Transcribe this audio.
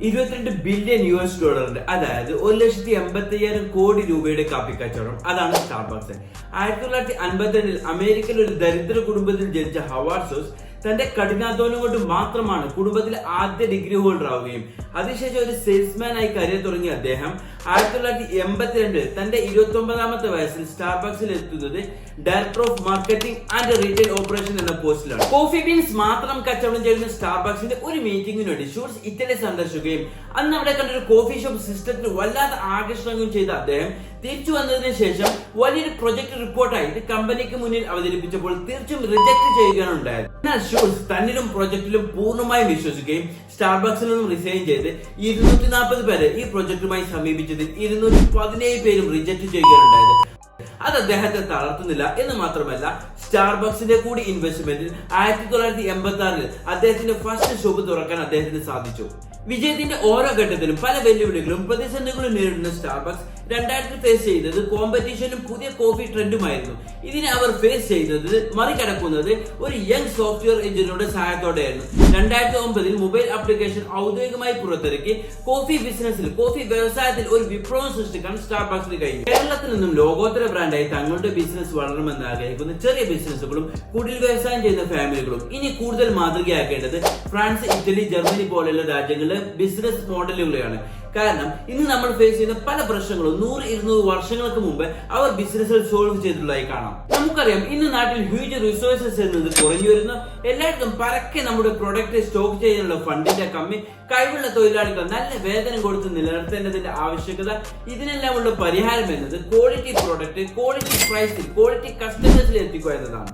22 billion US ഡോളറിന്റെ അതായത് 1,85,000 കോടി രൂപയുടെ കാപ്പി കച്ചവടം. അതാണ് സ്റ്റാർബക്സ്. 1952 അമേരിക്കയിൽ ഒരു ദരിദ്ര കുടുംബത്തിൽ ജനിച്ച ഹവാർഡ് സോസ് തന്റെ കഠിനാധ്വാനം കൊണ്ട് മാത്രമാണ് കുടുംബത്തിലെ ആദ്യ ഡിഗ്രി ഹോൾഡർ ആവുകയും അതിനുശേഷം ഒരു സെയിൽസ്മാൻ ആയി കരിയർ തുടങ്ങിയ അദ്ദേഹം 1982 തന്റെ 29ാമത്തെ വയസ്സിൽ സ്റ്റാർബക്സിൽ എത്തുന്നത് director of marketing and retail operation എന്ന പോസ്റ്റിലാണ്. കോഫി ബീൻസ് മാത്രം കച്ചവടം ചെയ്യുന്ന സ്റ്റാർബക്സിന്റെ ഒരു മീറ്റിംഗിന് വേണ്ടി ഷൂട്ട്സ് ഇറ്റലി സന്ദർശിക്കുകയും അന്ന് അവിടെ കണ്ടൊരു കോഫി ഷോപ്പ് സിസ്റ്റത്തിൽ വല്ലാതെ ആകർഷണവും ചെയ്ത അദ്ദേഹം തിരിച്ചു വന്നതിന് ശേഷം വലിയൊരു പ്രൊജക്ട് റിപ്പോർട്ടായി ഇത് കമ്പനിക്ക് മുന്നിൽ അവതരിപ്പിച്ചപ്പോൾ തീർച്ചയായും റിജക്ട് ചെയ്യുകയാണ് ഉണ്ടായത്. എന്നാൽ ഷൂട്ട്സ് തന്നിലും പ്രൊജക്ടിലും പൂർണ്ണമായും വിശ്വസിക്കുകയും സ്റ്റാർബക്സിൽ നിന്നും റിസൈൻ ചെയ്ത് 240 പേരെ ഈ പ്രൊജക്ടുമായി സമീപിച്ചതിൽ 217 പേരും റിജക്ട് ചെയ്യുകയുണ്ടായത്. അത് അദ്ദേഹത്തെ തളർത്തുന്നില്ല എന്ന് മാത്രമല്ല സ്റ്റാർബക്സിന്റെ കൂടി ഇൻവെസ്റ്റ്മെന്റിൽ 1986 അദ്ദേഹത്തിന്റെ ഫസ്റ്റ് ഷോപ്പ് തുറക്കാൻ അദ്ദേഹത്തിന് സാധിച്ചു. വിജയത്തിന്റെ ഓരോ ഘട്ടത്തിലും പല വെല്ലുവിളികളും പ്രതിസന്ധികളും നേരിടുന്ന സ്റ്റാർബക്സ് 2000 ഫേസ് ചെയ്തത് കോമ്പറ്റീഷനും പുതിയ കോഫി ട്രെൻഡുമായിരുന്നു. ഇതിനെ അവർ ഫേസ് ചെയ്തത് മറികടക്കുന്നത് ഒരു യങ് സോഫ്റ്റ്വെയർ എഞ്ചിനീയറുടെ സഹായത്തോടെയായിരുന്നു. 2009 മൊബൈൽ ആപ്ലിക്കേഷൻ ഔദ്യോഗികമായി പുറത്തിറക്കി കോഫി വ്യവസായത്തിൽ ഒരു വിപ്ലവം സൃഷ്ടിക്കാൻ സ്റ്റാർബക്സിന് കഴിഞ്ഞു. കേരളത്തിൽ നിന്നും ലോകോത്തര ബ്രാൻഡായി തങ്ങളുടെ ബിസിനസ് വളരണമെന്ന് ആഗ്രഹിക്കുന്ന ചെറിയ ബിസിനസ്സുകളും കുടിൽ വ്യവസായം ചെയ്യുന്ന ഫാമിലികളും ഇനി കൂടുതൽ മാതൃകയാക്കേണ്ടത് ഫ്രാൻസ്, ഇറ്റലി, ജർമ്മനി പോലെയുള്ള രാജ്യങ്ങളിലെ ബിസിനസ് മോഡലുകളെയാണ്. കാരണം ഇന്ന് നമ്മൾ ഫേസ് ചെയ്യുന്ന പല പ്രശ്നങ്ങളും 100-200 വർഷങ്ങൾക്ക് മുമ്പ് അവർ ബിസിനസ്സിൽ സോൾവ് ചെയ്തിട്ടുള്ളതായി കാണാം. നമുക്കറിയാം ഇന്ന് നാട്ടിൽ ഹ്യൂജ് റിസോഴ്സസ് എന്നത് കുറഞ്ഞു വരുന്നു. എല്ലായിടത്തും പരക്കെ നമ്മുടെ പ്രൊഡക്റ്റ് സ്റ്റോക്ക് ചെയ്യാനുള്ള ഫണ്ടിന്റെ കമ്മി, കഴിവുള്ള തൊഴിലാളികൾ നല്ല വേതനം കൊടുത്ത് നിലനിർത്തേണ്ടതിന്റെ ആവശ്യകത, ഇതിനെല്ലാം ഉള്ള പരിഹാരം എന്നത് ക്വാളിറ്റി പ്രൊഡക്റ്റ് ക്വാളിറ്റി പ്രൈസിൽ ക്വാളിറ്റി കസ്റ്റമേഴ്സിൽ എത്തിക്കുക എന്നതാണ്.